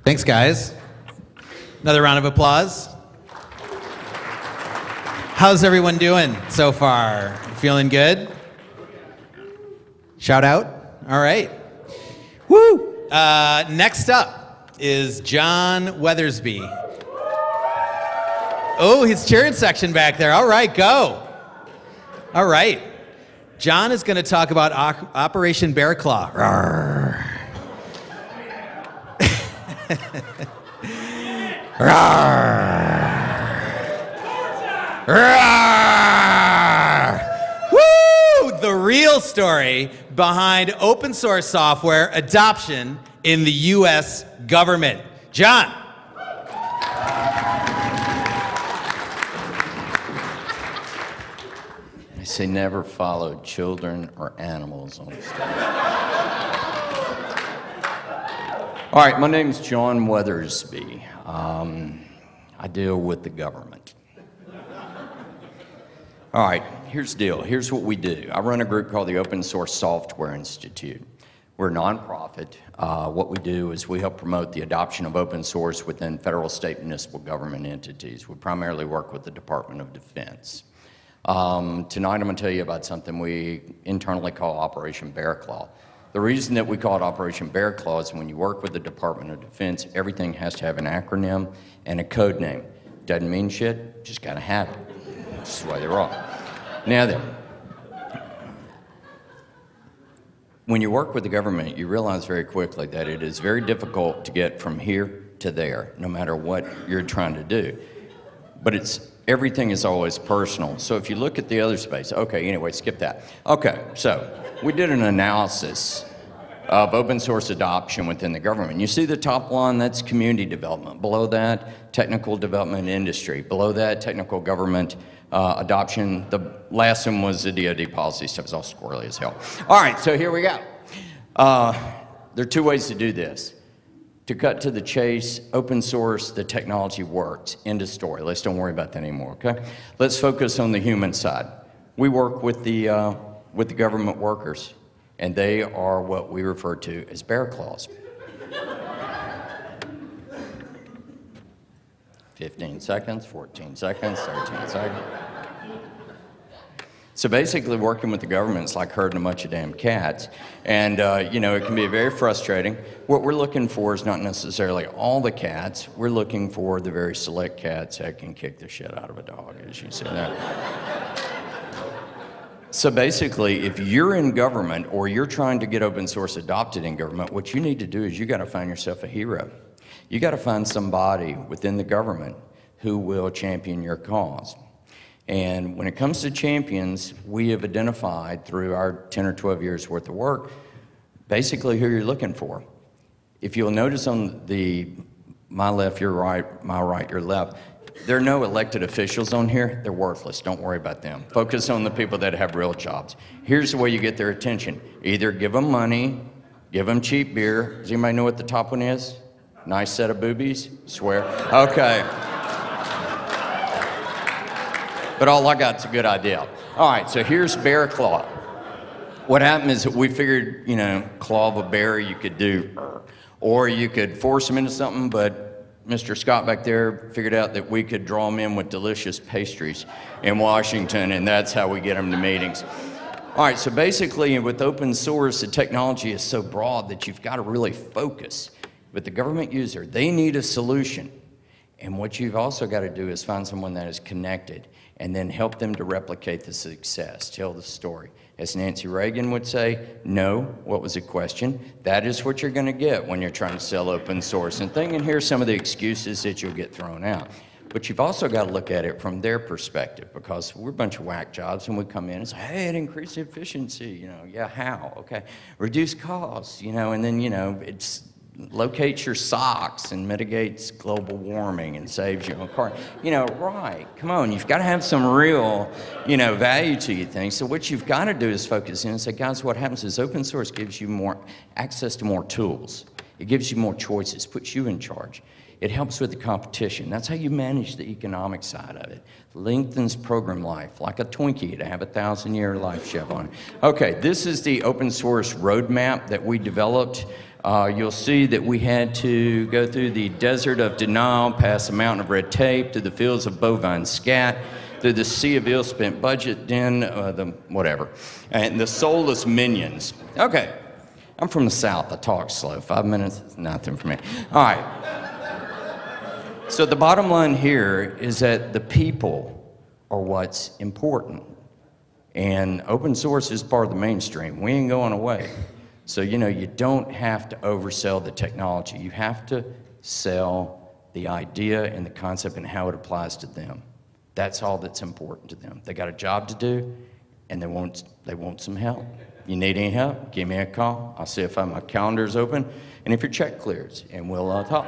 Thanks, guys. Another round of applause. How's everyone doing so far? Feeling good? Shout out? All right. Woo! Next up is John Weathersby. Oh, his cheering section back there. All right, go. All right. John is going to talk about Operation Bearclaw. Rawr. Woo! The real story behind open source software adoption in the U.S. government. John. I say never follow children or animals on stage. All right, my name's John Weathersby. I deal with the government. All right, here's the deal. Here's what we do. I run a group called the Open Source Software Institute. We're a nonprofit. What we do is we help promote the adoption of open source within federal, state, municipal government entities. We primarily work with the Department of Defense. Tonight I'm going to tell you about something we internally call Operation Bearclaw. The reason that we call it Operation Bearclaw is when you work with the Department of Defense, everything has to have an acronym and a code name. Doesn't mean shit, just gotta have it. That's the way they're all. Now then, when you work with the government, you realize very quickly that it is very difficult to get from here to there, no matter what you're trying to do. But everything is always personal. So if you look at the other space, okay, anyway, skip that. Okay, so we did an analysis of open source adoption within the government. You see the top line, that's community development. Below that, technical development industry. Below that, technical government adoption. The last one was the DoD policy stuff. It's all squirrely as hell. All right, so here we go. There are two ways to do this. To cut to the chase, open source, the technology works. End of story. Let's don't worry about that anymore, okay? Let's focus on the human side. We work with the government workers, and they are what we refer to as Bearclaws. 15 seconds, 14 seconds, 13 seconds. So basically working with the government is like herding a bunch of damn cats. And you know, it can be very frustrating. What we're looking for is not necessarily all the cats. We're looking for the very select cats that can kick the shit out of a dog, as you say that. So basically, if you're in government or you're trying to get open source adopted in government, what you need to do is you got to find yourself a hero. You got to find somebody within the government who will champion your cause. And when it comes to champions, we have identified through our 10 or 12 years worth of work, basically who you're looking for. If you'll notice on my left, your right, my right, your left, there are no elected officials on here. They're worthless. Don't worry about them. Focus on the people that have real jobs. Here's the way you get their attention. Either give them money, give them cheap beer. Does anybody know what the top one is? Nice set of boobies? Swear. Okay. But all I got's a good idea. All right, so here's Bearclaw. What happened is that we figured, you know, claw of a bear you could do, or you could force them into something, but Mr. Scott back there figured out that we could draw them in with delicious pastries in Washington, and that's how we get them to meetings. All right, so basically with open source, the technology is so broad that you've got to really focus. But the government user, they need a solution. And what you've also got to do is find someone that is connected and then help them to replicate the success, tell the story. As Nancy Reagan would say, no, what was the question? That is what you're going to get when you're trying to sell open source and thing. And here's some of the excuses that you'll get thrown out. But you've also got to look at it from their perspective, because we're a bunch of whack jobs and we come in and say, hey, it increased efficiency, you know, yeah, how? Okay, reduce costs, you know, and then, you know, it's locates your socks and mitigates global warming and saves you on carbon. You know, right, come on, you've got to have some real, you know, value to your things. So what you've got to do is focus in and say, guys, what happens is open source gives you more access to more tools. It gives you more choices, puts you in charge. It helps with the competition. That's how you manage the economic side of it. Lengthens program life, like a Twinkie to have a 1,000-year life chevron. Okay, this is the open source roadmap that we developed. You'll see that we had to go through the desert of denial, past the mountain of red tape, through the fields of bovine scat, through the sea of ill-spent budget, then whatever, and the soulless minions. Okay, I'm from the South. I talk slow. 5 minutes is nothing for me. All right. So the bottom line here is that the people are what's important. And open source is part of the mainstream. We ain't going away. So, you know, you don't have to oversell the technology. You have to sell the idea and the concept and how it applies to them. That's all that's important to them. They got a job to do, and they want some help. You need any help? Give me a call. I'll see if my calendar's open and if your check clears, and we'll talk.